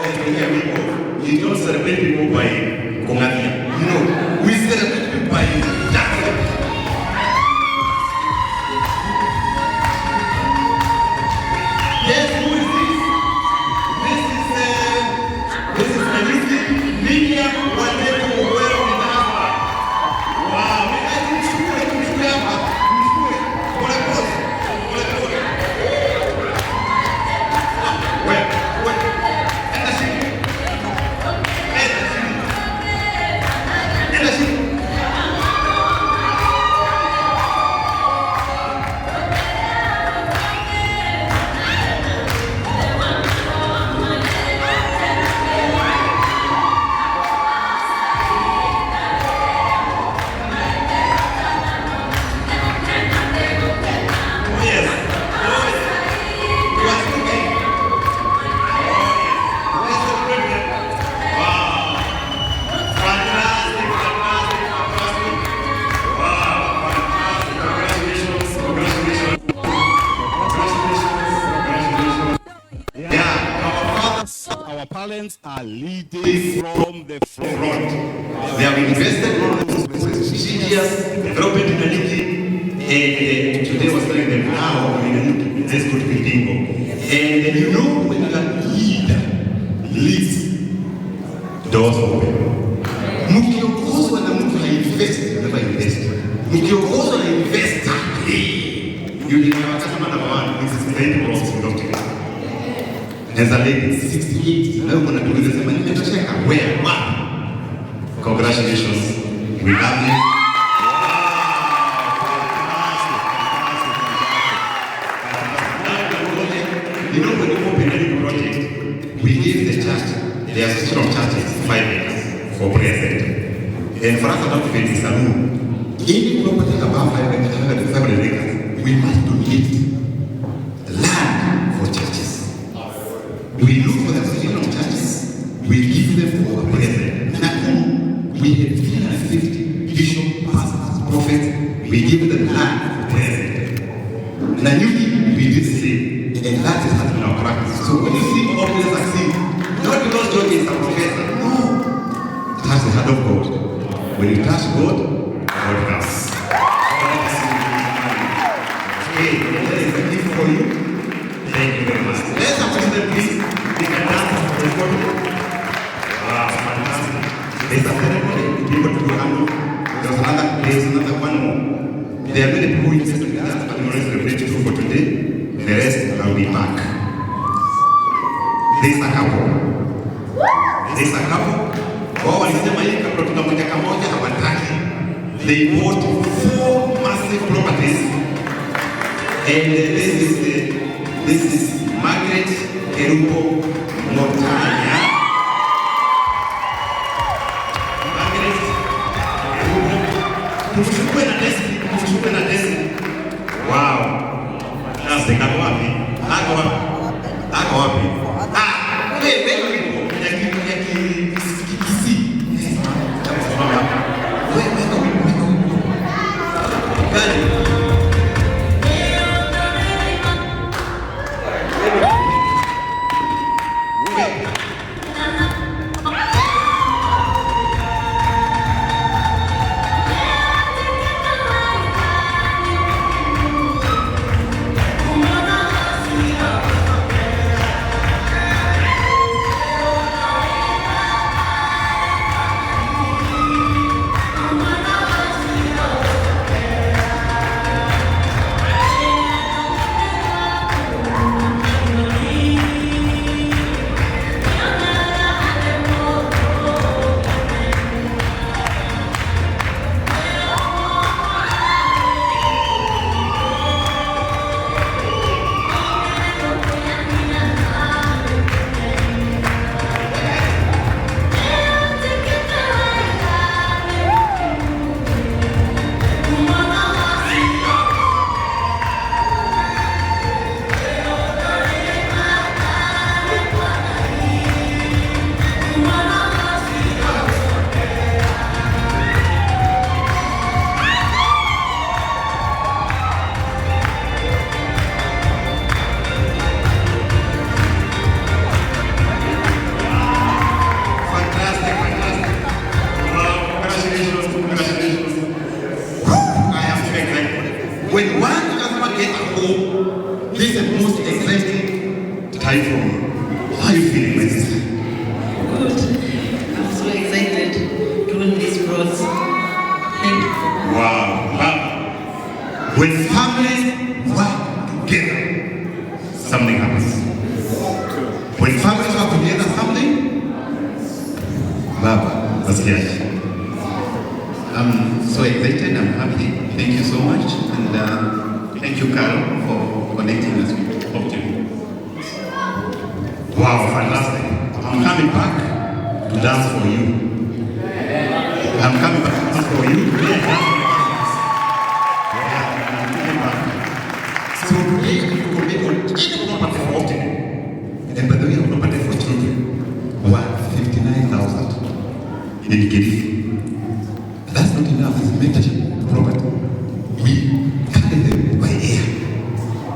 We don't celebrate people by Kongatia. You know, we celebrate people by Jackson. Yes, who is this? This is Melissa Lilia Wadeto Owero in Hapa. Wow, I didn't see it. What a boss. Where? Our parents are leading from the front. They have invested in prestigious development in the league, and today was telling them now let's go to Bingo. And you know when you are leads, doors open. Mkiongozwa na mtu hainvest, never invest. Mkiongozwa na investor, you need to customer number one. This is very close to Dr. As a lady, 68, now when I do this, I'm going to check her. Where? What? Congratulations. We love you. You know, when you open any project, we give the church, the association of churches, 5 acres for prayer center. And for us, about to be this room, any property above 5 acres, we must donate land for churches. We look for the association of churches, we give them for our president. We have 350 bishops, pastors, prophets, we give them land for president. And we do the same, and that has been our practice. So when you see all people succeed, not because God is a professor, no. Touch the hand of God. When you touch God, God comes. Okay, that is the gift for you. Thank you very much. Let's have a please. We can dance for the photo. Wow, fantastic. There's a ceremony, people to do handle. There's another one more. There are many people who insist on that, but we want to celebrate you for today. The rest will be back. There's a couple. Wao walisema hii kabla tunamoja kamoja hawataki. They bought 4 massive properties. And this is Margaret Kerubo Montana. Margaret Kerubo. Mshukwe na desi. Wow. Sasa kako wapi? Ako wapi? How are you feeling, my sister? Good. I'm so excited to win this bronze. Thank you. Wow. When families work together, something happens. When families work together, something. Baba, let's get it. I'm so excited, I'm happy. Thank you so much. And thank you, Carol, for connecting us with Optimum. Wow, fantastic. I'm coming back to dance for you. I'm coming back to dance for you. I'm coming back. So today, you will make on property for Optimum. And by the way, property for children worth 59,000 in Kirifi. That's not enough. It's mentorship property. We carry them by air.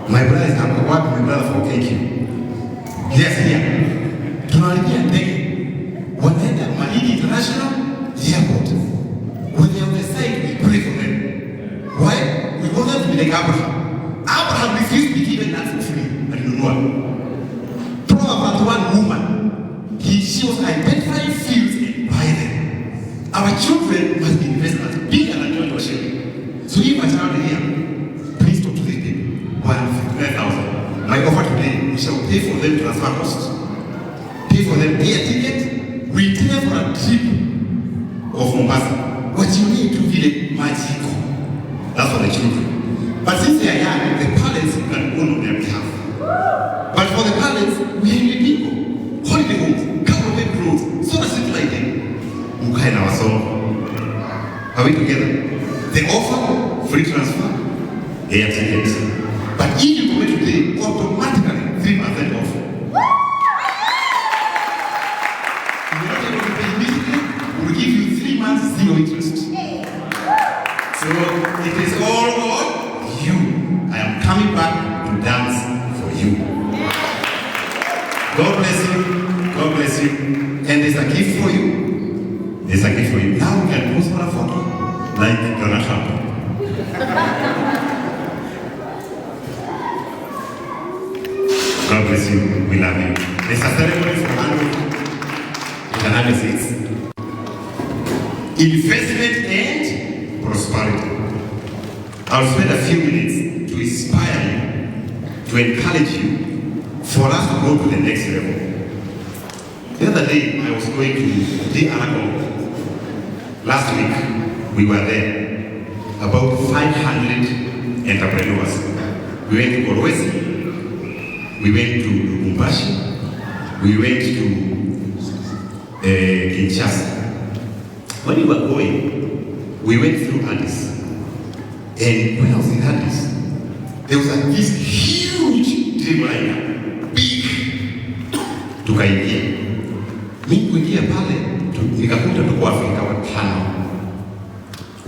My brother is going to work with my brother for KQ. Yes, here. Tunalipia ndege. Wanaenda Malindi International Airport. When they are on the side, we pray for them. Why? We want them to be like Abraham. Abraham refused to be given that for free. Proverbs 1 woman. She was identifying fields and buy them. Our children must be investors bigger than John Wachiuri. So if a child is here, please talk to these people. 159,000. My offer today, we shall pay for them transfer costs, pay for them air ticket, return for a trip of Mombasa. What you need to be magical. That's for the children. But since they are young, the parents can own on their behalf. But for the parents, we need people, holiday homes, government roads, so much like them. Mukai na wasomo. Are we together? They offer free transfer, air tickets. But if you commit today, automatically 3% off. If you're not able to pay immediately, we'll give you 3 months 0 interest. So it is all on you. I am coming back to dance for you. God bless you. God bless you. And there's a gift for you. There's a gift for you. Now we can post for a photo like Donald Trump. God bless you. We love you. There's a ceremony for handling. You can have a seat. Investment and prosperity. I'll spend a few minutes to inspire you, to encourage you, for us to go to the next level. The other day, I was going to the Aragon. Last week, we were there. About 500 entrepreneurs. We went to Kolwezi. We went to Lubumbashi. We went to Kinshasa. When we were going, we went through Addis. And when I was in Addis, there was this huge dreamliner, big. Tukaingia. Mimi kuingia pale, nikakuta tuko Afrika watano.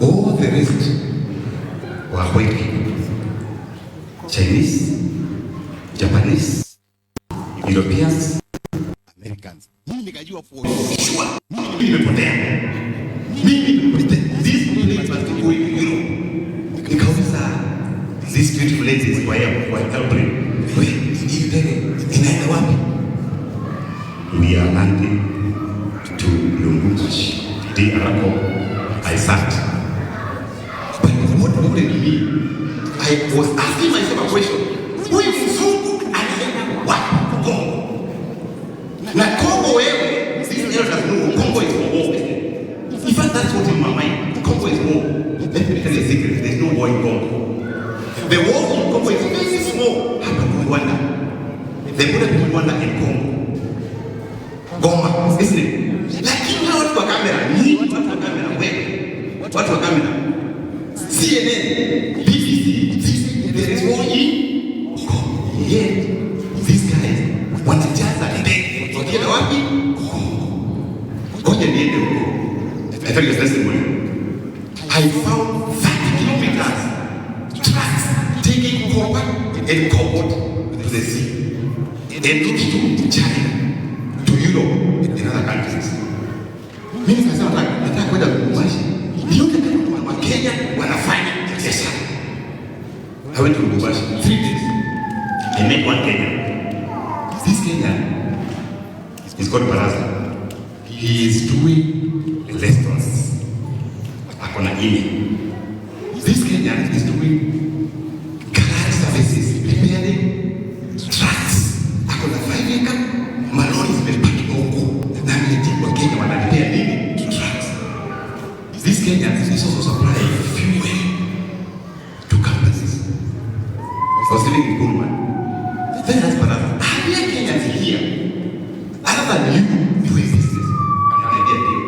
All the rest were white people. Chinese, Japanese, Europeans, Americans. Mimi nikajua for sure. Mimi nimepotea. These ladies must be going to Europe. Nikauliza these beautiful ladies were helping. Wait, hii ndege inaenda wapi? We are landing to Lubumbashi. The Aragon, I sat. But what wouldn't me? I was asking myself a question. Who is Zungu anaenda wapi Kongo? Na Kongo wewe, these elders know Kongo is war. In fact, that's what's in my mind. Congo is war. Let me tell you a secret. There's no war in Congo. The war in Congo is very small. Hapa in Rwanda. The border between Rwanda and Congo. Goma, isn't it? Lakini hao watu wa kamera, ni watu wa kamera wewe. Watu wa kamera. CNN, BBC, there is war in Congo. Yet, these guys wanajaza ndege. Wakienda wapi? Ngoja niende huko. I tell you a testimony. I found 30 kilometers trucks taking copper and cobalt to the sea and looking to China, to Europe, and other countries. Mimi nasema nataka kwenda Lubumbashi. Yote kama wa Kenya wanafanya biashara. I went to Lubumbashi 3 days. I met one Kenyan. This Kenyan He's called Baraza. He is doing restaurants. Akona ini. This Kenyan is doing garage services, repairing trucks. Akona 5 acre. Malori zimepaki huko. Na mitibu wa Kenya wanalipea nini? Trucks. This Kenyan is also supplying fuel to campuses. I was living in Pullman. Then that's Baraza. Are there Kenyans here? Other than you doing business, an idea deal.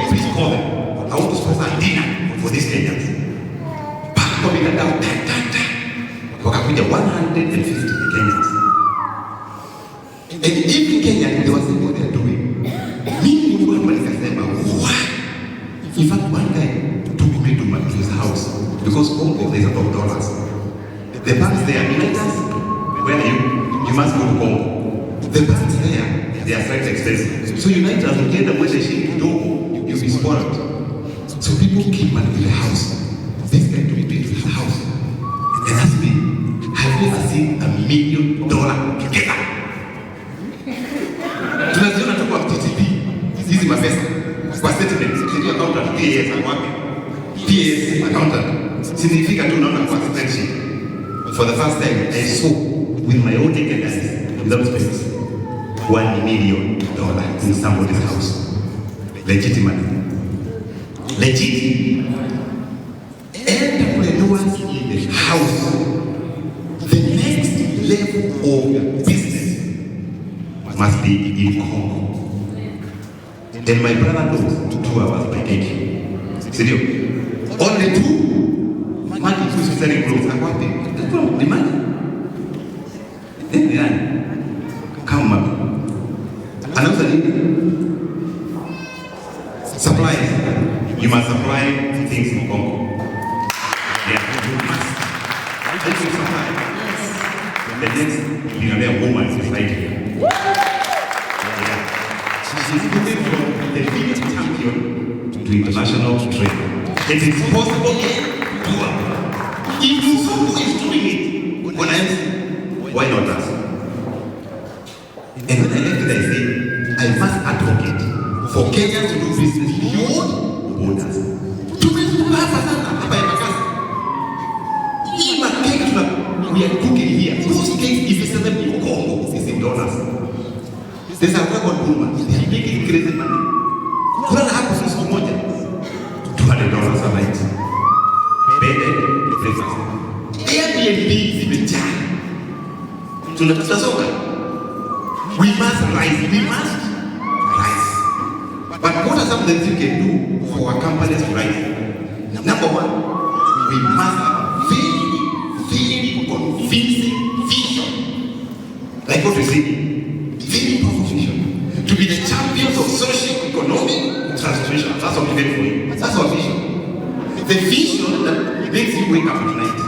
Please call them. I want to sponsor a dinner for these Kenyans. Coming down, wakakuja 150 Kenyans. And every Kenyan, they were saying what they're doing. Mimi mwenyewe nikasema, what? In fact, one guy took me to his house because Congo there's about dollars. The banks there, Unitas, where are you? You must go to Congo. The banks there, they are slightly expensive. So Unitas, ukienda mweze shilingi kidogo, you'll be spoiled. So people keep money in the house. This guy took me to his house and asked me, have you ever seen $1 million together? Tunaziona tu kwa TTP, hizi mapesa, kwa settlement, sisi accountant, PAS, akwapi? PAS, accountant, sinifika tu naona kwa spreadsheet. For the first time, I saw with my own naked eyes, without space, $1 million in somebody's house. Legitimately. Legit. Entrepreneurs in the house. The next level of business must be in Congo. And my brother knows 2 hours by taking. Seriously. Only 2. Money who's selling clothes. That's not the money. Then come up. Another thing. Supplies. You must supply things in Congo. Yeah, you must. Thank you so much. Yes. The next millionaire woman is right here. Yeah. She's moving from the village champion to international trade. It is possible and doable. If someone is doing it, when I say, why not us? And when I left it, I said, I must advocate for Kenyans to do business beyond borders. We are cooking here. Those cakes, if you sell them in Congo, it's in dollars. There's a work on Pullman. They are making crazy money. Kuna hapo sisi moja $200 a night. Bed, breakfast. Airbnb zimejaa. Tunatafuta soka. We must rise. But what are some things you can do for our companies to rise? Number one, we must have very convincing vision. Like what we see, very powerful vision. To be the champions of socio-economic transformation. That's what we meant for you. That's our vision. The vision that makes you wake up at night.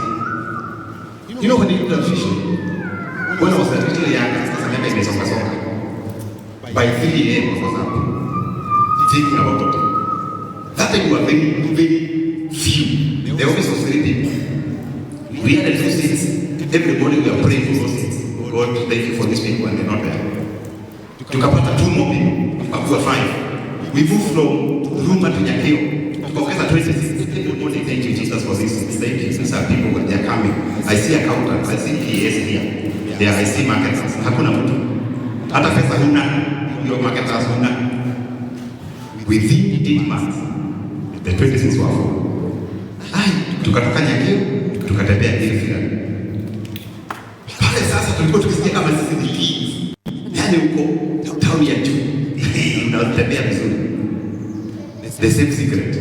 You know when you do that vision? When I was a little younger, I remember in the by 3 a.m. I was up. Thinking about it. That time we were very few. The office was very big. We had a few seats. Every morning we are praying for those seats. God, thank you for these people and they're not there. Tukapata 2 more people. We were 5. We moved from Ruma to Nyakeo. Tukapata 20 seats. Every morning, thank you Jesus for this. Thank you. These are people when they are coming. I see accountants. I see PAs here. There I see marketers. Hakuna mtu. Hata pesa huna. Your marketers huna. Within 8 months, the 26 were full. Tukatoka Nyakeo, tukatembea Gilgil. Pale sasa tulikuwa tukisikia kama sisi ni leads. Yaani huko town ya juu. Unatembea vizuri. The same secret.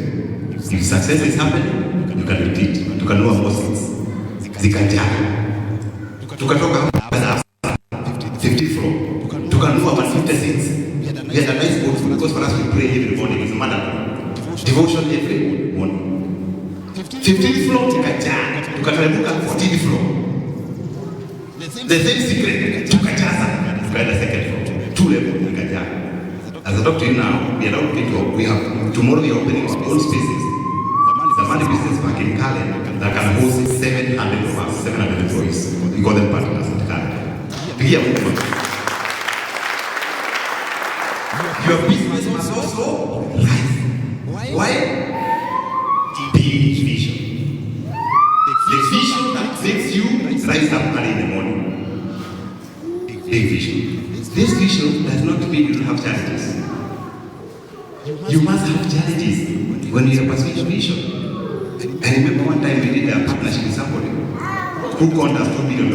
If success is happening, you can repeat. Tukanua more seats. Zikajaa. Tukatoka hapa 50 floor. Tukanua 150 seats. We had a nice boat because for us we pray every morning. It's a marathon. Devotion every morning. 15th floor tukajaa. Tukateremka 14th floor. The same secret. Tukajaza. Tukaenda second floor. 2 levels tukajaa. As I talk to you now, we are not people. We have tomorrow we are opening our own spaces. The money business back in Kalen that can host 700 of us, 700 employees. We call them partners in Kalen. Your business must also rise. Why? Big vision. The vision that makes you rise up early in the morning. Big vision. This vision does not mean you don't have challenges. You must have challenges when you are pursuing a vision. I remember one time we did a partnership with somebody who called us $2 million.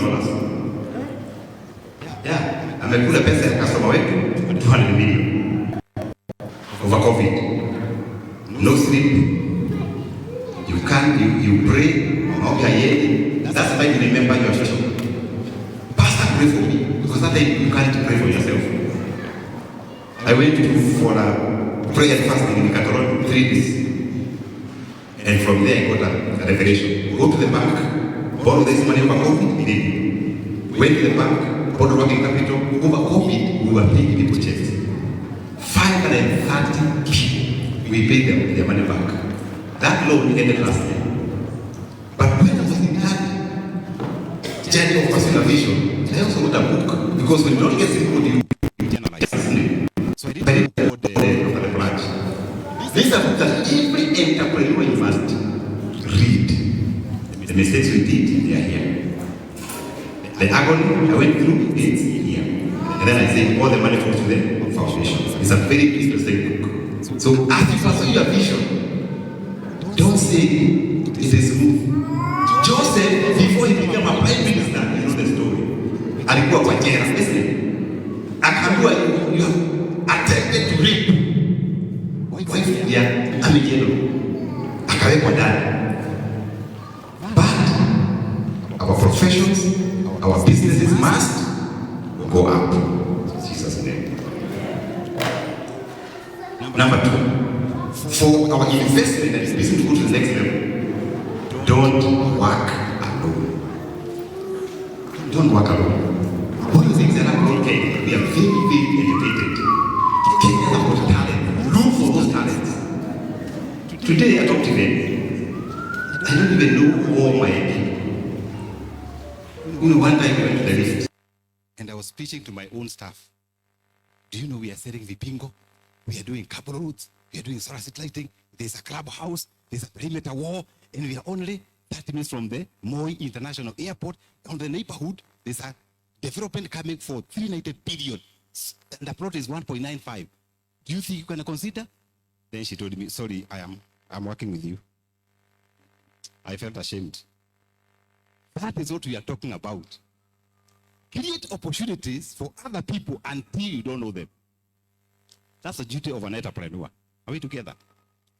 Yeah, amekula pesa ya customer wetu $200 million over COVID. No sleep. You can't, you pray. That's why you remember your vision. Pastor, pray for me, because that time you can't pray for yourself. I went for a prayer and fasting in Catholic 3 days, and from there I got a revelation. Go to the bank, borrow this money over COVID. We did. Went to the bank, borrowed working capital over COVID. We were paying people checks. 530 people. We paid them their money back. That loan ended last year. But when I was in that journey of pursuing a vision, I also wrote a book, because when you don't get simple, you generalize. So I didn't know the branch. This is a book that every entrepreneur you must read. The mistakes we did, they are here. The agony I went through, it's here. And then I say all the money goes to the foundation. It's a very interesting book. So as you pursue your vision, don't say it is smooth. Joseph, before he became a prime minister, you know the story. Alikuwa kwa jela, listen. Akaambiwa you have attempted to rape wife ya amejelo. Akawekwa ndani. But our professions, our businesses must go up. In Jesus' name. Number 2, for our investment that is business to go to the next level, don't work alone. Don't work alone. One of the things that I'm going to we are very, very educated. Kenya has got talent. Look for those talents. Today I talked to them. I don't even know all my people. You know, one time we went to the lift, and I was speaking to my own staff. Do you know we are selling Vipingo? We are doing cable roads. We are doing solar lighting. There's a clubhouse. There's a perimeter wall. And we are only 30 minutes from the Moi International Airport. On the neighborhood, there's a development coming for 390 billion. And the plot is 1.95. Do you think you can consider? Then she told me, sorry, I'm working with you. I felt ashamed. That is what we are talking about. Create opportunities for other people until you don't know them. That's the duty of an entrepreneur. Are we together?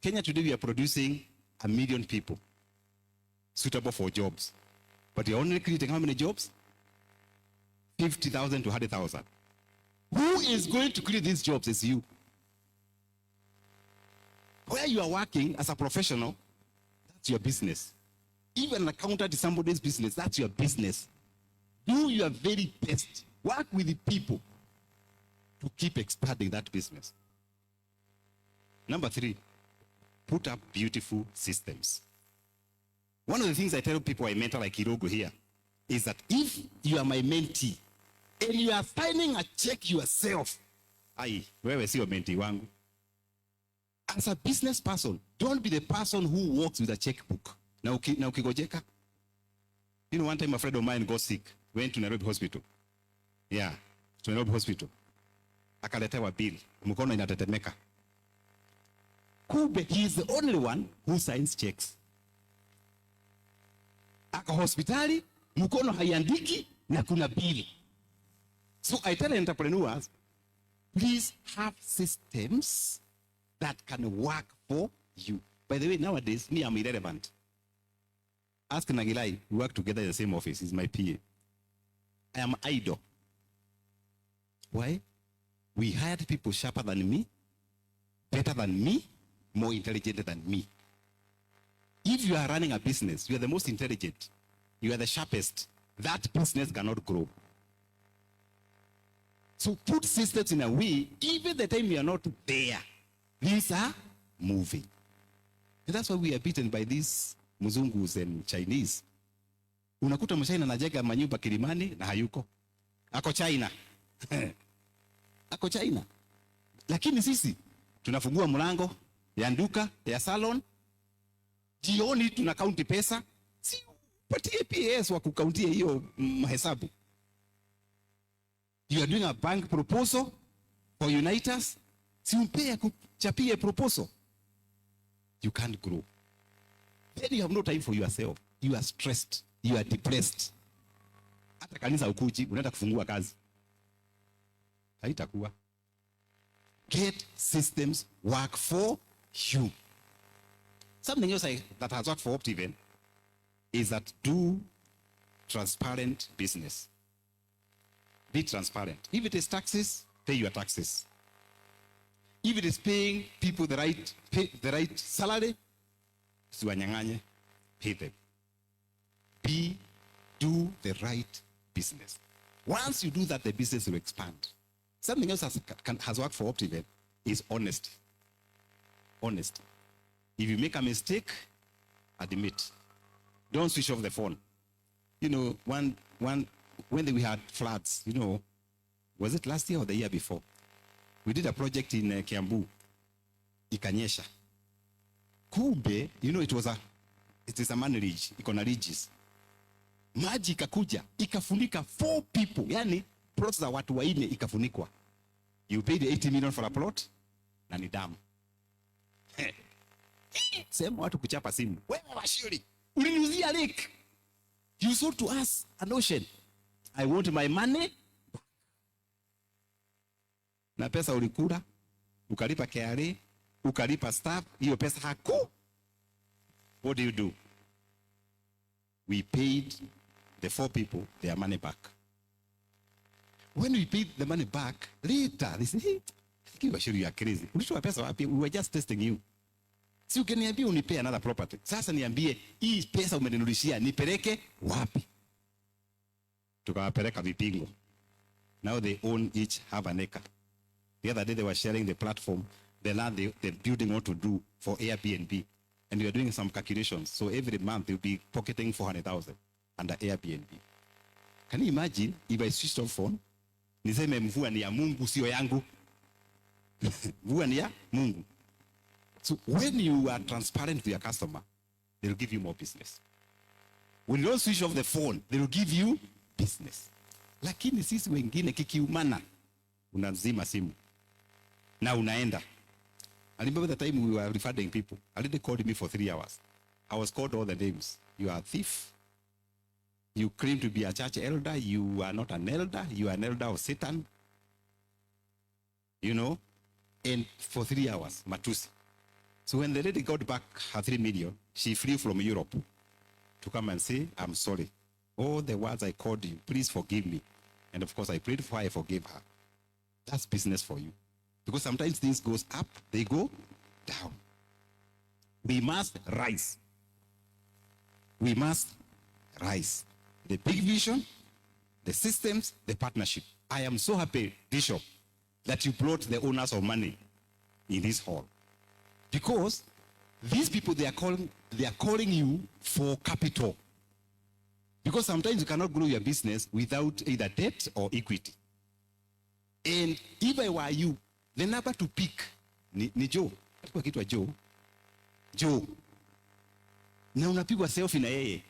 Kenya today, we are producing 1 million people suitable for jobs. But you're only creating how many jobs? 50,000 to 100,000. Who is going to create these jobs? Is you. Where you are working as a professional, that's your business. Even an accountant is somebody's business, that's your business. Do your very best. Work with the people to keep expanding that business. Number 3, put up beautiful systems. One of the things I tell people I mentor like Kirogo here is that if you are my mentee and you are signing a check yourself, wewe sio mentee wangu. As a business person, don't be the person who walks with a checkbook. Na ukigojeka. You know, one time a friend of mine got sick, went to Nairobi hospital. Yeah, to Nairobi hospital. Akaletewa bill, mkono inatetemeka. Kumbe, he is the only one who signs checks. Aka hospitali, mkono haiandiki na kuna bill. So I tell entrepreneurs, please have systems that can work for you. By the way, nowadays, me, I'm irrelevant. Ask Nagilai, we work together in the same office. He's my PA. I am idle. Why? We hired people sharper than me, better than me, more intelligent than me. If you are running a business, you are the most intelligent, you are the sharpest, that business cannot grow. So put systems in a way, even the time you are not there, these are moving. And that's why we are beaten by these Muzungus and Chinese. Unakuta mchina anajenga manyumba Kilimani na hayuko. Ako China. Ako China. Lakini sisi tunafungua mlango ya duka ya salon, jioni tuna kaunti pesa, si patie PS wa kukauntia hiyo mahesabu. You are doing a bank proposal for Unitas, si umpea kuchapie proposal. You can't grow. Then you have no time for yourself. You are stressed, you are depressed. Hata kanisa ukuji, unaenda kufungua kazi, haitakuwa. Get systems work for you. Something else that has worked for Optiven is that do transparent business. Be transparent. If it is taxes, pay your taxes. If it is paying people the right salary, siwanyang'anye, pay them. Do the right business. Once you do that, the business will expand. Something else has worked for Optiven is honesty. Honesty. If you make a mistake, admit. Don't switch off the phone. You know, when we had floods, you know, was it last year or the year before? We did a project in Kiambu, ikanyesha. Kumbe, you know, it is a man ridge, iko na ridges. Maji ikakuja, ikafunika 4 people. Yani, plots za watu waine ikafunikwa. You paid 80 million for a plot, na ni damu. Sema watu kuchapa simu. Wewe Wachiuri, uliniuzia lake. You sold to us an ocean. I want my money back. Na pesa ulikula, ukalipa KRA, ukalipa staff, hiyo pesa haku. What do? We paid the 4 people their money back. When we paid the money back, later they say, hey, Wachiuri, you are crazy. Ulitoa pesa wapi? We were just testing you. Si ukiniambia unipea another property. Sasa niambie, hii pesa umenirudishia nipeleke wapi? Tukawapeleka Vipingo. Now they own each half an acre. The other day they were sharing the platform, the land they're building what to do for Airbnb. And we are doing some calculations. So every month they'll be pocketing 400,000 under Airbnb. Can you imagine if I switched off phone? Niseme mvua ni ya Mungu, sio yangu. Mvua ni ya Mungu. So when you are transparent to your customer, they'll give you more business. When you don't switch off the phone, they will give you business. Lakini sisi wengine kikiumana, unazima simu na unaenda. I remember the time we were referring people. I didn't call me for 3 hours. I was called all the names. You are a thief. You claim to be a church elder. You are not an elder. You are an elder of Satan. You know, and for 3 hours, matusi. So when the lady got back her 3 million, she flew from Europe to come and say, I'm sorry. All the words I called you, please forgive me. And of course, I prayed for her, I forgave her. That's business for you. Because sometimes things goes up, they go down. We must rise. We must rise. The big vision, the systems, the partnership. I am so happy, Bishop, that you brought the owners of money in this hall. Because these people, they are calling you for capital. Because sometimes you cannot grow your business without either debt or equity. And if I were you, the number to pick ni Joe. Alikuwa kitu Joe. Na unapigwa selfie na yeye.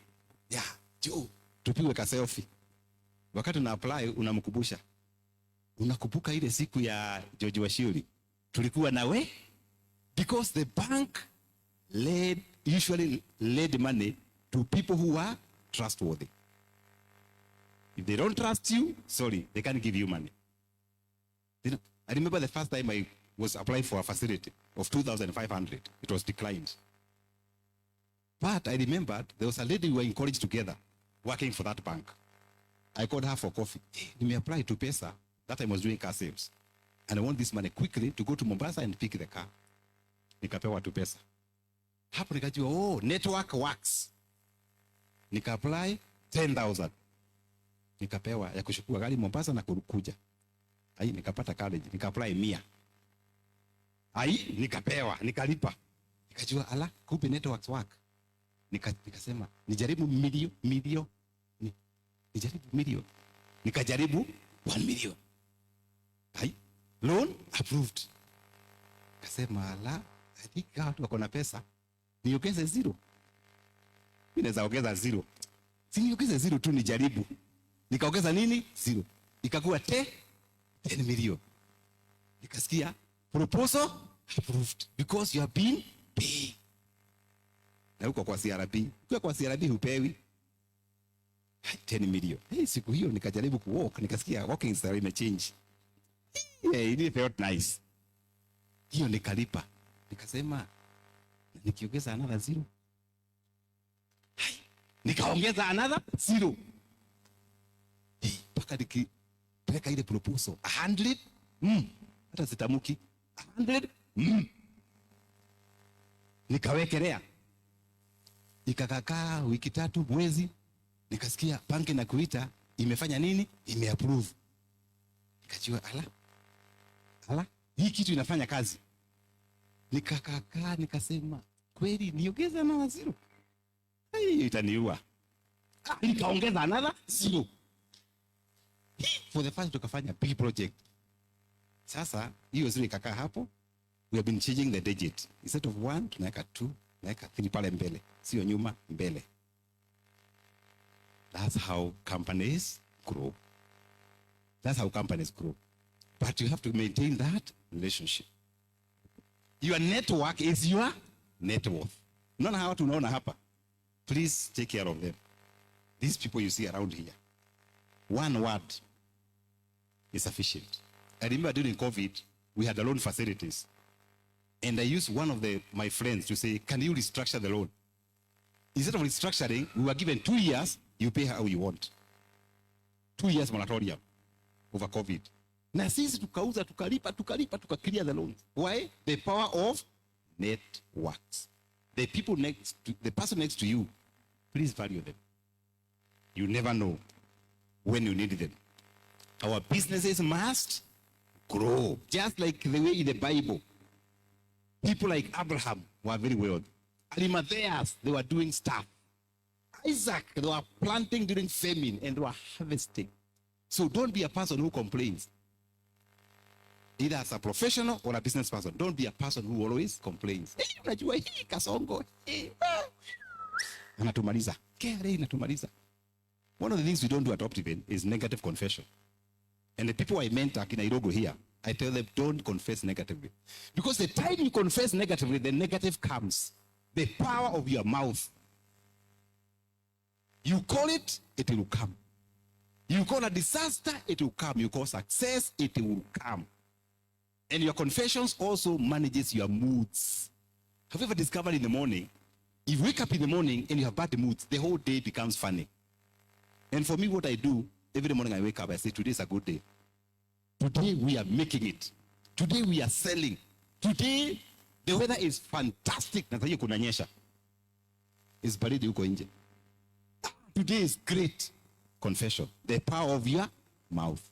Yeah, Joe, tupigwe ka selfie. Wakati una apply unamkumbusha. Unakumbuka ile siku ya George Wachiuri? Tulikuwa nawe? Because the bank usually led money to people who are trustworthy. If they don't trust you, sorry, they can't give you money. I remember the first time I was applying for a facility of 2,500. It was declined. But I remembered there was a lady we were in college together working for that bank. I called her for coffee. Hey, you may apply to Pesa. That time I was doing car sales. And I want this money quickly to go to Mombasa and pick the car. Nikapewa tu pesa. Hapo nikajua, network works. Nika apply 10,000. Nikapewa ya kuchukua gari Mombasa na kukuja. Ai, nikapata college, nika apply 100. Ai, nikapewa, nikalipa. Nikajua ala, kumbe networks work. Nikasema, nijaribu milioni. Nijaribu milioni. Nikajaribu 1 million. Ai, loan approved. Nikasema la, I think watu wako na pesa. Niongeze zero. Mimi naweza ongeza zero. Si niongeze zero tu nijaribu. Nikaongeza nini? Zero. Ikakuwa 10 million. Nikasikia proposal approved because you have been paid. Na huko kwa CRB. Kwa CRB hupewi 10 million. Siku hiyo nikajaribu kuwalk, nikasikia walking style imechange. It felt nice. Hiyo nikalipa. Nikasema nikiongeza another zero. Nikaongeza another zero. Paka nikipeleka ile proposal 100. Hata sitamuki 100. Nikawekelea. Ikakaa wiki 3 mwezi. Nikasikia banki na kuita imefanya nini? Imeapprove. Nikajua ala hii kitu inafanya kazi. Nikakaa nikasema kweli niongeze na zero. Itaniua. Nikaongeza another zero. For the first tukafanya big project. Sasa hiyo zile ikakaa hapo. We have been changing the digit. Instead of 1 tunaweka 2, tunaweka 3 pale mbele. Sio nyuma, mbele. That's how companies grow. That's how companies grow. But you have to maintain that relationship. Your network is your net worth. Unaona hawa tunaona hapa. Please take care of them. These people you see around here. One word is sufficient. I remember during COVID, we had the loan facilities. And I used one of my friends to say, can you restructure the loan? Instead of restructuring, we were given 2 years, you pay how you want. 2 years moratorium over COVID. Na sisi tukauza, tukalipa, tukaclear the loans. Why? The power of networks. The person next to you, please value them. You never know when you need them. Our businesses must grow. Just like the way in the Bible. People like Abraham were very wealthy. Arimatheas, they were doing stuff. Isaac, they were planting during famine and they were harvesting. So don't be a person who complains. Either as a professional or a business person. Don't be a person who always complains. Unajua hii kasongo. Anatumaliza. Kere inatumaliza. One of the things we don't do at Optiven is negative confession. And the people I mentor in Nairobi here, I tell them don't confess negatively. Because the time you confess negatively, the negative comes. The power of your mouth. You call it, it will come. You call a disaster, it will come. You call success, it will come. And your confessions also manages your moods. Have you ever discovered in the morning, if you wake up in the morning and you have bad moods, the whole day becomes funny. And for me, what I do, every morning I wake up, I say, today is a good day. Today we are making it. Today we are selling. Today the weather is fantastic. Nataka kunanyesha. Is baridi huko nje. Today is great. Confession. The power of your mouth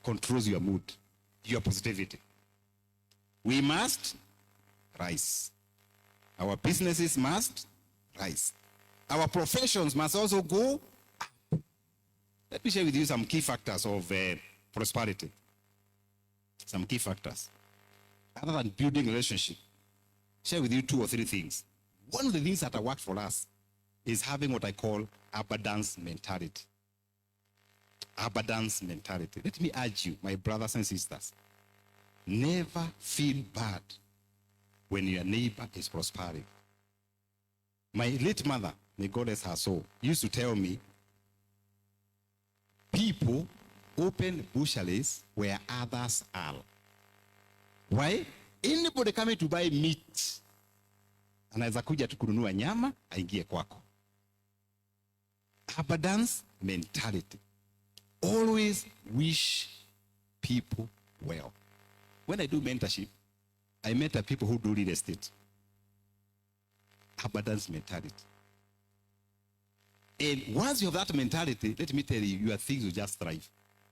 controls your mood, your positivity. We must rise. Our businesses must rise. Our professions must also go up. Let me share with you some key factors of prosperity. Some key factors. Other than building relationship, share with you 2 or 3 things. One of the things that have worked for us is having what I call abundance mentality. Abundance mentality. Let me urge you, my brothers and sisters, never feel bad when your neighbor is prospering. My late mother, may God rest her soul, used to tell me, people open butcheries where others are. Why? Anybody coming to buy meat, anaweza kuja tu kununua nyama, aingie kwako. Abundance mentality. Always wish people well. When I do mentorship, I mentor people who do real estate. Abundance mentality. And once you have that mentality, let me tell you, your things will just thrive.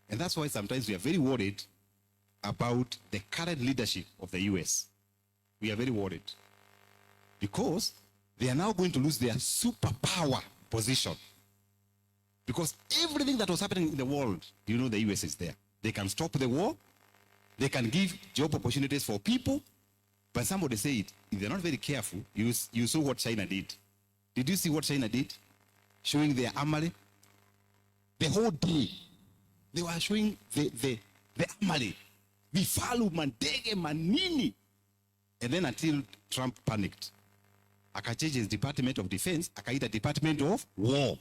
And that's why sometimes we are very worried about the current leadership of the US. We are very worried. Because they are now going to lose their superpower position. Because everything that was happening in the world, you know the US is there. They can stop the war. They can give job opportunities for people, but somebody said, if they're not very careful, you saw what China did. Did you see what China did? Showing their armory. The whole day, they were showing the armory. Vifalu, mandege, manini. And then until Trump panicked, akachange his Department of Defense, akaita Department of War.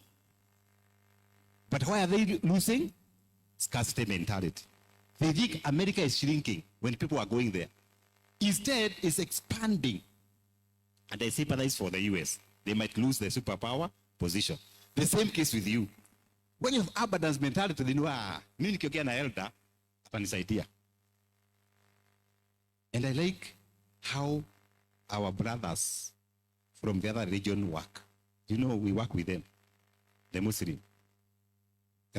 But why are they losing? Scarcity mentality. They think America is shrinking when people are going there. Instead, it's expanding. And I sympathize for the US. They might lose their superpower position. The same case with you. When you have abundance mentality, they know, nini kiongea na elder, atanisaidia. And I like how our brothers from the other region work. You know, we work with them, the Muslim.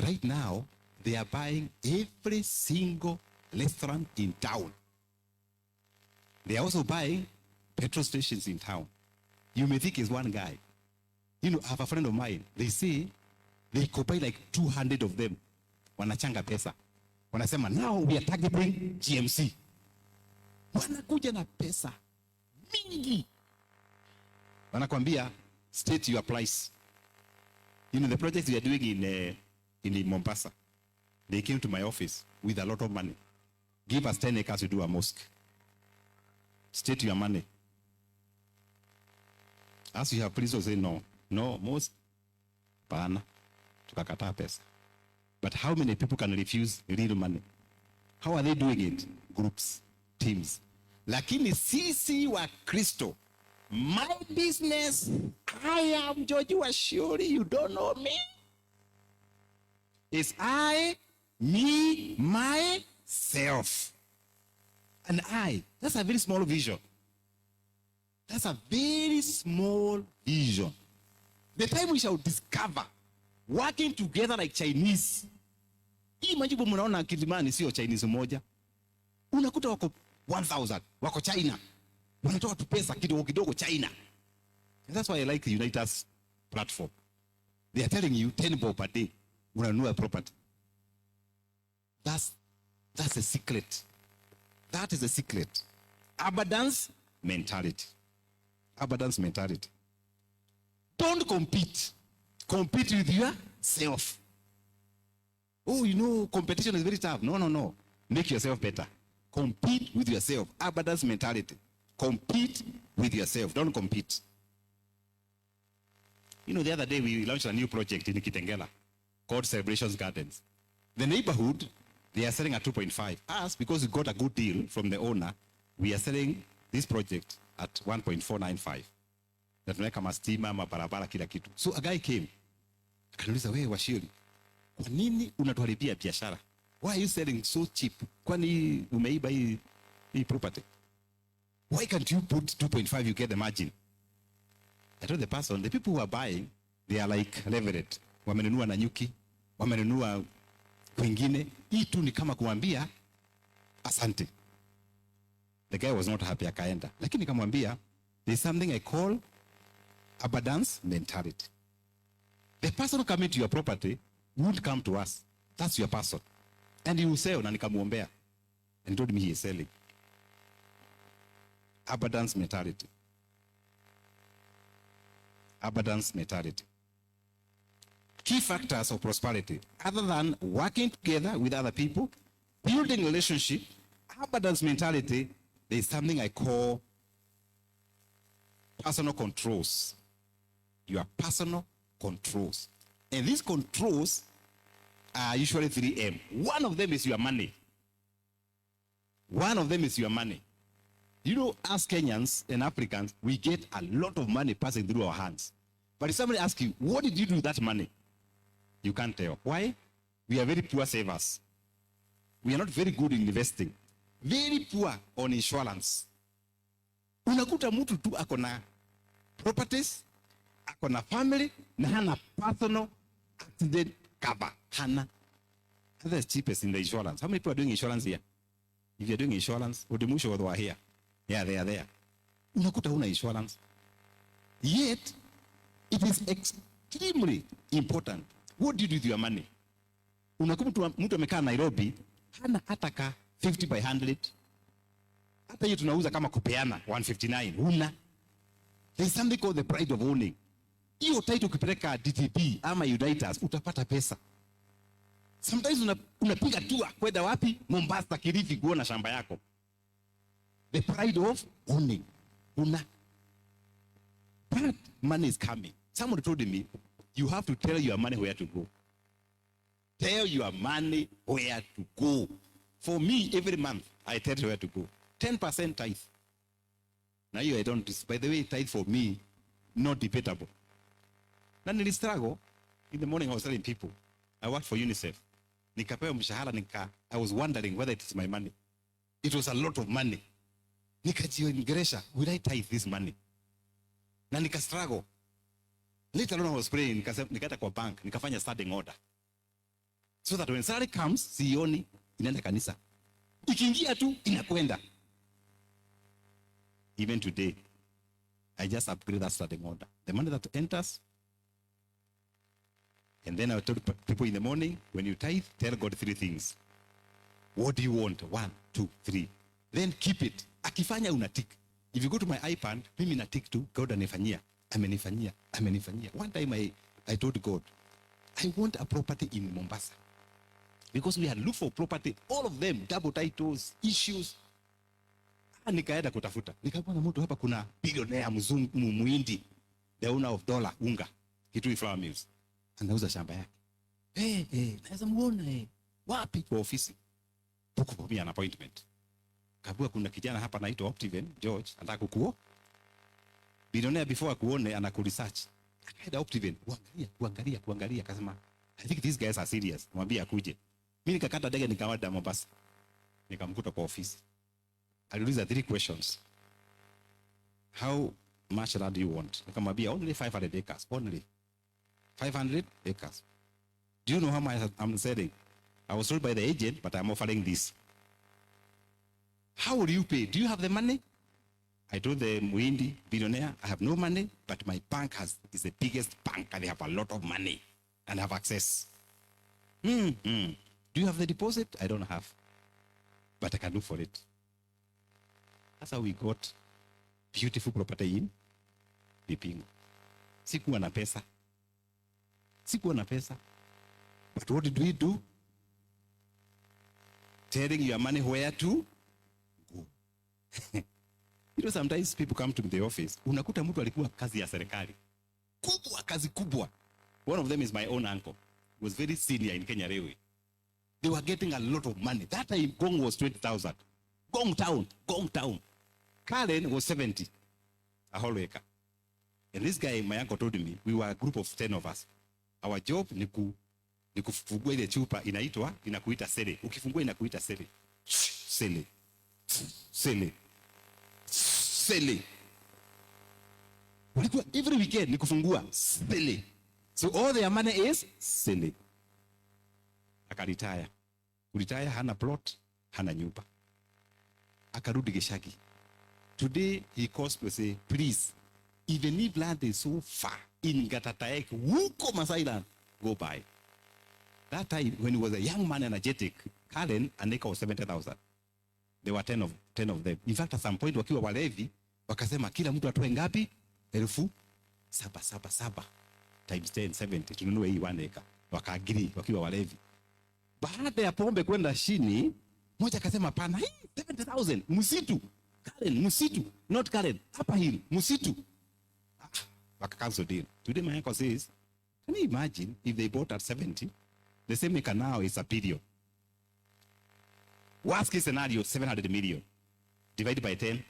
Right now, they are buying every single restaurant in town. They are also buying petrol stations in town. You may think it's one guy. You know, I have a friend of mine. They say they could buy like 200 of them. Wanachanga pesa. Wanasema, now we are targeting GMC. Wanakuja na pesa mingi. Wanakwambia, state your price. You know, the projects we are doing in Mombasa, they came to my office with a lot of money. Give us 10 acres to do a mosque. State your money. As you have please say no. No, most pana. Tukakata pesa. But how many people can refuse real money? How are they doing it? Groups, teams. Lakini sisi wa Kristo. My business, I am George Wachiuri, you don't know me. It's I, me, myself. And I. That's a very small vision. That's a very small vision. The time we shall discover working together like Chinese. Hii majibu mnaona Kilimani sio Chinese moja. Unakuta wako 1,000, wako China. Wanatoa tu pesa kidogo kidogo China. And that's why I like the Unitas platform. They are telling you 10 bob per day. Unanunua property. That's a secret. That is a secret. Abundance mentality. Abundance mentality. Don't compete. Compete with yourself. Oh, you know, competition is very tough. No. Make yourself better. Compete with yourself. Abundance mentality. Compete with yourself. Don't compete. You know, the other day we launched a new project in Kitengela called Celebrations Gardens. The neighborhood, they are selling at 2.5. Us, because we got a good deal from the owner, we are selling this project at 1.495. Na tunaweka mastima, mabarabara, kila kitu. So a guy came. Akaniuliza, wewe Wachiuri, kwa nini unatuharibia biashara? Why are you selling so cheap? Kwani umeiba hii property? Why can't you put 2.5, you get the margin? I told the person, the people who are buying, they are like levered. Wamenunua na nyuki, wamenunua kwingine. Hii tu ni kama kuambia, asante. The guy was not happy, akaenda. Lakini nikamwambia, there's something I call abundance mentality. The person who come into your property won't come to us. That's your person. And he will sell, na nikamuombea. And told me he is selling. Abundance mentality. Abundance mentality. Key factors of prosperity, other than working together with other people, building relationship, abundance mentality, there is something I call personal controls. Your personal controls. And these controls are usually 3M. One of them is your money. One of them is your money. You know, as Kenyans and Africans, we get a lot of money passing through our hands. But if somebody asks you, what did you do with that money? You can't tell. Why? We are very poor savers. We are not very good in investing. Very poor on insurance. Unakuta mtu tu akona properties, akona family, na hana personal accident cover. Hana. That's the cheapest in the insurance. How many people are doing insurance here? If you're doing insurance, Udimusho were here. Yeah, they are there. Unakuta huna insurance. Yet, it is extremely important. What do you do with your money? Unakuta mtu amekaa Nairobi, hana hata ka 50 by 100. Hata hiyo tunauza kama kupeana 159. Huna. There is something called the pride of owning. Hiyo title ukipeleka DTP ama Unitas utapata pesa. Sometimes unapiga tour kwenda wapi? Mombasa, Kilifi kuona shamba yako. The pride of owning. Una. But money is coming. Someone told me, you have to tell your money where to go. Tell your money where to go. For me, every month, I tell you where to go. 10% tithe. Now you, I don't, by the way, tithe for me, not debatable. Then in the struggle, in the morning I was telling people, I worked for UNICEF. Nikapewa mshahara, I was wondering whether it is my money. It was a lot of money. Nikajiingeresha, will I tithe this money? Na nika struggle. Later on I was praying, nikaenda kwa bank, nikafanya standing order. So that when salary comes, sioni, inaenda kanisa. Ikiingia tu, inakwenda. Even today, I just upgrade that standing order. The money that enters, and then I told people in the morning, when you tithe, tell God 3 things. What do you want? 1, 2, 3. Then keep it. Akifanya unatik. If you go to my iPad, mimi natik tu, God anifanyia. Amenifanyia. One time I told God, I want a property in Mombasa. Because we had looked for property, all of them, double titles, issues. Nikaenda kutafuta. Nikaona mtu hapa kuna billionaire mzungu muhindi, the owner of dollar unga, Kitui Flour Mills. Anauza shamba yake. Naweza muona wapi? Kwa ofisi. Buku mimi an appointment. Kabua kuna kijana hapa anaitwa Optiven George, anataka kukuo. Billionaire before akuone anakuresearch. Akaenda Optiven, kuangalia akasema, I think these guys are serious. Mwambie akuje. Mimi nikakata ndege nikaenda Mombasa. Nikamkuta kwa ofisi. Aliuliza 3 questions. How much land do you want? Nikamwambia only 500 acres. Only 500 acres. Do you know how much I'm selling? I was told by the agent, but I'm offering this. How will you pay? Do you have the money? I told the Muhindi billionaire, I have no money, but my bank is the biggest bank and they have a lot of money and have access. Do you have the deposit? I don't have, but I can look for it. That's how we got beautiful property in Vipingo. Sikuwa na pesa. But what did we do? Telling your money where to go. You know, sometimes people come to the office. Unakuta mtu alikuwa kazi ya serikali. Kazi kubwa. One of them is my own uncle. He was very senior in Kenya Railway. They were getting a lot of money. That time, Gong was 20,000. Gong town. Karen was 70. A whole acre. And this guy, my uncle told me, we were a group of 10 of us. Our job ni kufungua ile chupa inakuita sele. Ukifungua inakuita sele. Sele. Walikuwa every weekend ni kufungua sele. So all their money is sele. Akaretire. Kuretire hana plot, hana nyumba. Akarudi Geshagi. Today he calls to say, please, even if land is so far in Gatataek, Wuko Masailand, go buy. That time when he was a young man, energetic, Karen, an acre was 70,000. There were 10 of them. In fact, at some point, wakiwa walevi, wakasema kila mtu atoe ngapi? 7,777 times 10, 70. Tununue hii 1 acre. Wakaagiri, wakiwa walevi. Baada ya pombe kwenda chini, mmoja akasema pana, 70,000, msitu. Karen, msitu. Not Karen, upper hill, msitu. Waka cancel deal. Today my uncle says, can you imagine if they bought at 70? The same acre now is a billion. Worst case scenario, 700 million. Divided by 10.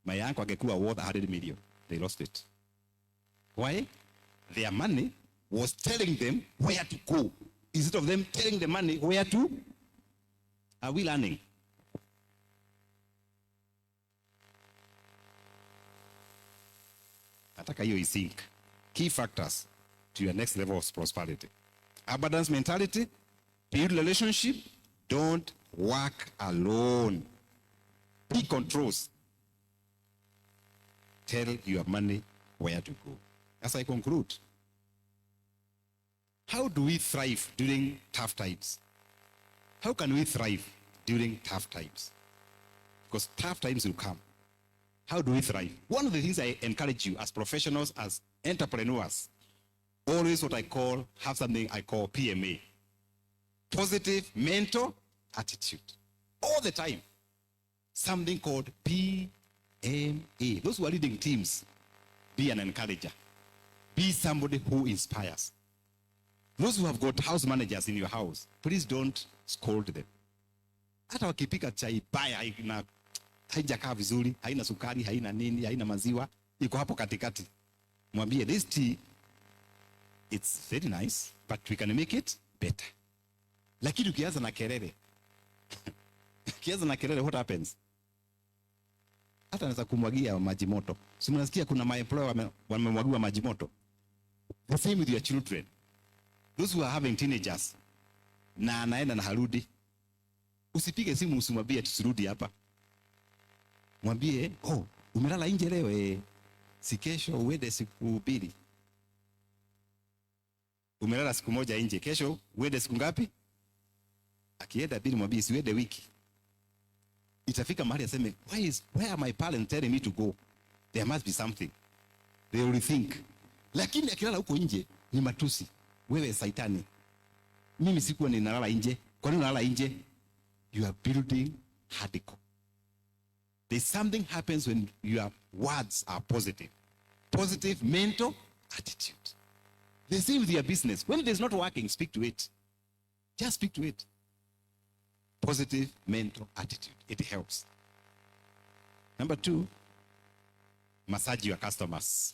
My uncle angekuwa worth 100 million. They lost it. Why? Their money was telling them where to go. Instead of them telling the money where to. Are we learning? Nataka hiyo isink. Key factors to your next level of prosperity. Abundance mentality, build relationship, don't work alone. Be controls. Tell your money where to go. As I conclude, how do we thrive during tough times? How can we thrive? during tough times. Because tough times will come. How do we thrive? One of the things I encourage you as professionals, as entrepreneurs, always what I call, have something I call PMA. Positive mental attitude. All the time. Something called PMA. Those who are leading teams, be an encourager. Be somebody who inspires. Those who have got house managers in your house, please don't scold them. Hata wakipika chai baya haijakaa vizuri, haina sukari, haina nini, haina maziwa, iko hapo katikati. Mwambie, this tea, it's very nice, but we can make it better. Lakini ukianza na kelele, what happens? Hata anaweza kumwagia maji moto. Si mnasikia kuna maemployer wamemwagiwa maji moto? The same with your children. Those who are having teenagers, na anaenda na harudi, usipige simu usimwambie tusirudi hapa. Mwambie, umelala nje leo, si kesho uende siku 2. Umelala siku moja nje, kesho uende siku ngapi? Akienda 2 mwambie siwende wiki. Itafika mahali aseme, where are my parents telling me to go? There must be something. They will think. Lakini akilala huko nje ni matusi. Wewe saitani. Mimi sikuwa ninalala nje. Kwa nini unalala nje? You are building hardcore. There's something happens when your words are positive. Positive mental attitude. The same with your business. When it is not working, speak to it. Just speak to it. Positive mental attitude. It helps. Number 2, massage your customers.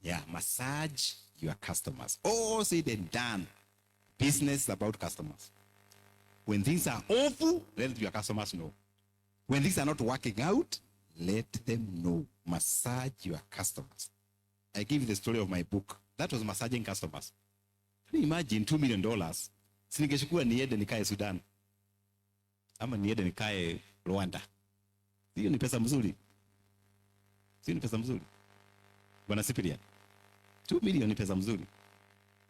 Yeah, massage your customers. All said and done. Business about customers. When things are awful, let your customers know. When things are not working out, let them know. Massage your customers. I give you the story of my book. That was massaging customers. Can you imagine $2 million? Siningeshukua niende nikae Sudan. Ama niende nikae Rwanda. Hiyo ni pesa mzuri. Sio ni pesa mzuri. Bwana Cyprian. 2 million ni pesa mzuri.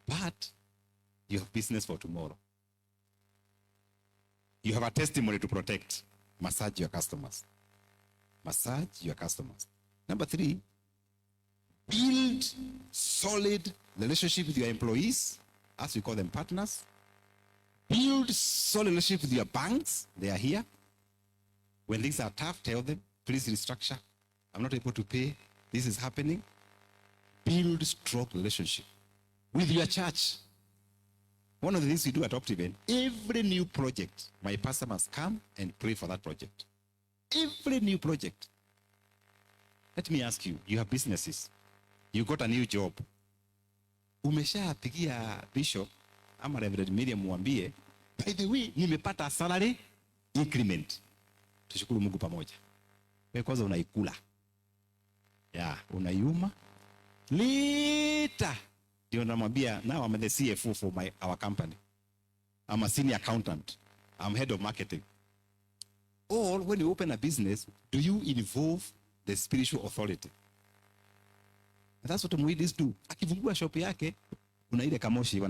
But you have business for tomorrow. You have a testimony to protect. Massage your customers. Massage your customers. Number 3, build solid relationship with your employees, as we call them partners. Build solid relationship with your banks. They are here. When things are tough, tell them, please restructure. I'm not able to pay. This is happening. Build strong relationship with your church. One of the things we do at Optiven, every new project, my pastor must come and pray for that project. Every new project. Let me ask you, you have businesses. You got a new job. Umeshapigia bishop ama Reverend Miriam mwambie, by the way, nimepata salary increment. Tushukuru Mungu pamoja. Wewe kwanza unaikula. Unaiuma. Later, ndio namwambia, now I'm the CFO for our company. I'm a senior accountant. I'm head of marketing. Or when you open a business, do you involve the spiritual authority? And that's what Muidis do. Akifungua shop yake, kuna ile kamoshi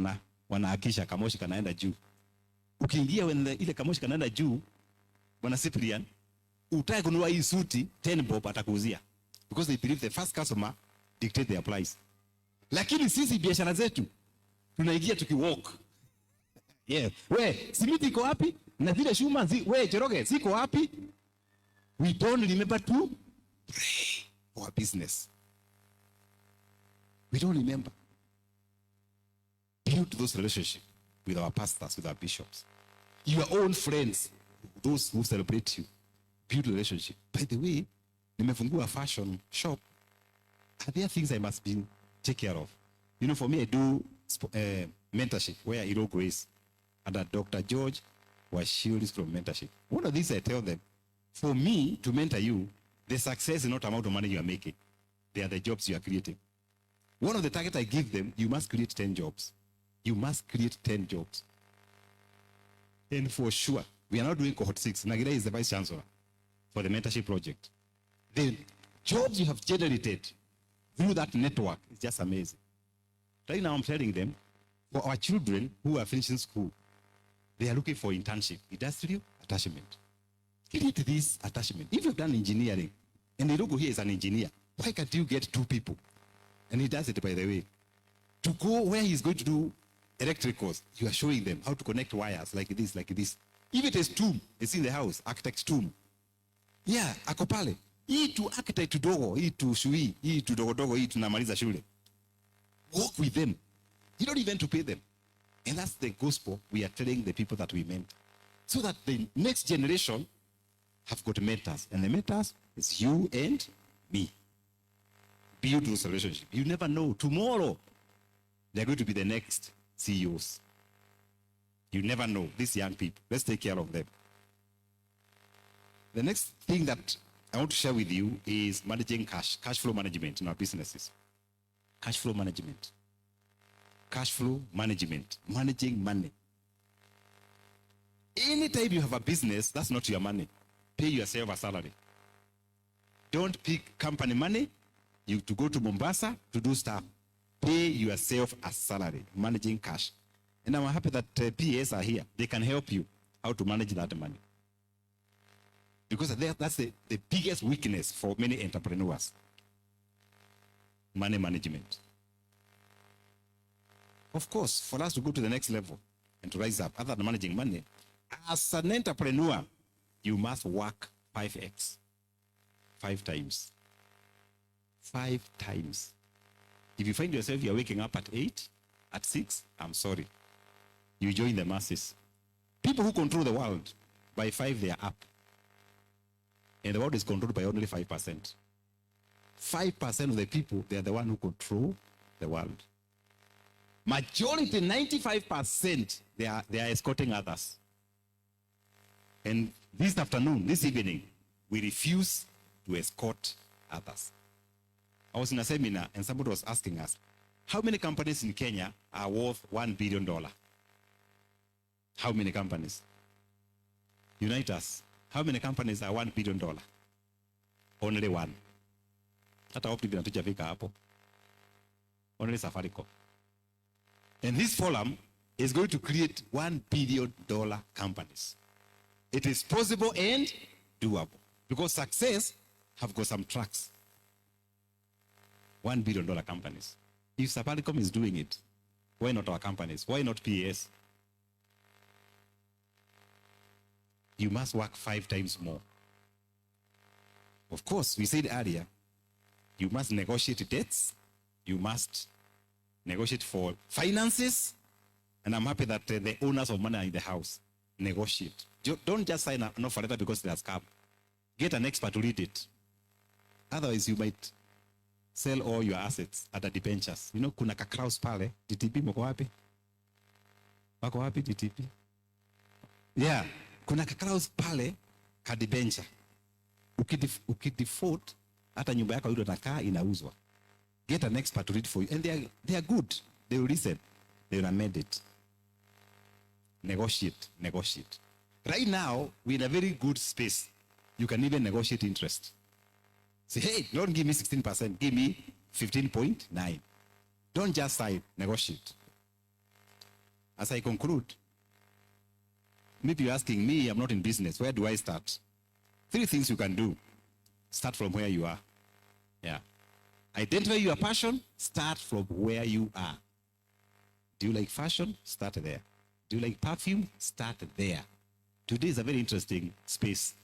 wanaakisha kamoshi kanaenda juu. Ukiingia ile kamoshi kanaenda juu, Bwana Cyprian, utaki kununua hii suti, 10 bob atakuuzia. Because they believe the first customer dictate their price. Lakini sisi biashara zetu tunaingia tukiwalk. Simiti iko wapi? Na zile shuma Jeroge ziko wapi? We don't remember to pray for our business. We don't remember. Build those relationships with our pastors, with our bishops. Your own friends, those who celebrate you. Build relationship. By the way, nimefungua fashion shop. Are there things I must take care of? For me, I do mentorship where I grace under Dr. George Wachiuri from mentorship. One of these I tell them, for me to mentor you, the success is not amount of money you are making. They are the jobs you are creating. One of the targets I give them, you must create 10 jobs. You must create 10 jobs. And for sure, we are not doing cohort 6. Nagira is the vice chancellor for the mentorship project. The jobs you have generated through that network is just amazing. Right now I'm telling them, for our children who are finishing school, They are looking for internship, industrial attachment. Create this attachment. If you've done engineering, and the logo here is an engineer, why can't you get 2 people? And he does it, by the way. To go where he's going to do electricals, you are showing them how to connect wires like this, like this. If it is tomb, it's in the house, architect's tomb. Yeah, ako pale. Hii to architect dogo, hii to shui, hii to dogo, hii tunamaliza shule. Work with them. You don't even to pay them. And that's the gospel we are telling the people that we meant. So that the next generation have got mentors. And the mentors is you and me. Build those relationships. You never know. Tomorrow, they're going to be the next CEOs. You never know. These young people. Let's take care of them. The next thing that I want to share with you is managing cash flow management in our businesses. Cash flow management. Cash flow management. Managing money. Anytime you have a business, that's not your money. Pay yourself a salary. Don't pick company money you to go to Mombasa to do stuff. Pay yourself a salary, managing cash. And I'm happy that PAs are here. They can help you how to manage that money. Because that's the biggest weakness for many entrepreneurs. Money management. Of course, for us to go to the next level and to rise up, other than managing money, as an entrepreneur, you must work 5x. 5 times. 5 times. If you find yourself you're waking up at 8, at 6, I'm sorry. You join the masses. People who control the world, by 5 they are up. And the world is controlled by only 5%. 5% of the people, they are the one who control the world. Majority, 95%, they are escorting others. And this afternoon, this evening, we refuse to escort others. I was in a seminar and somebody was asking us, how many companies in Kenya are worth $1 billion? How many companies? Unite us. How many companies are $1 billion? Only one. Hata hope tunatujafika hapo. Only Safaricom. And this forum is going to create $1 billion companies. It is possible and doable. Because success have got some tracks. $1 billion companies. If Safaricom is doing it, why not our companies? Why not PAS? You must work 5 times more. Of course, we said earlier, you must negotiate debts. You must negotiate for finances. And I'm happy that the owners of money are in the house. Negotiate. Don't just sign an offer letter because there's cap. Get an expert to read it. Otherwise, you might sell all your assets at the debentures. You know, kuna kakraus pale. DTP mko wapi? Wako wapi DTP? Yeah. Kuna kakraus pale ka debenture. Ukidefault, hata nyumba yako yule utakaa inauzwa. Get an expert to read for you. And they are good. They will listen. They will amend it. Negotiate. Right now, we're in a very good space. You can even negotiate interest. Say, hey, don't give me 16%. Give me 15.9. Don't just sign. Negotiate. As I conclude, maybe you're asking me, I'm not in business. Where do I start? 3 things you can do. Start from where you are. Yeah. Identify your passion. Start from where you are. Do you like fashion? Start there. Do you like perfume? Start there. Today is a very interesting space.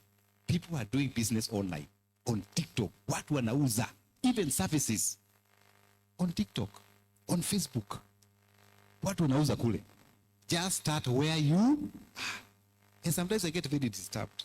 People are doing business online. On TikTok. Watu wanauza. Even services. On TikTok. On Facebook. Watu wanauza kule. Just start where you are. And sometimes I get very disturbed.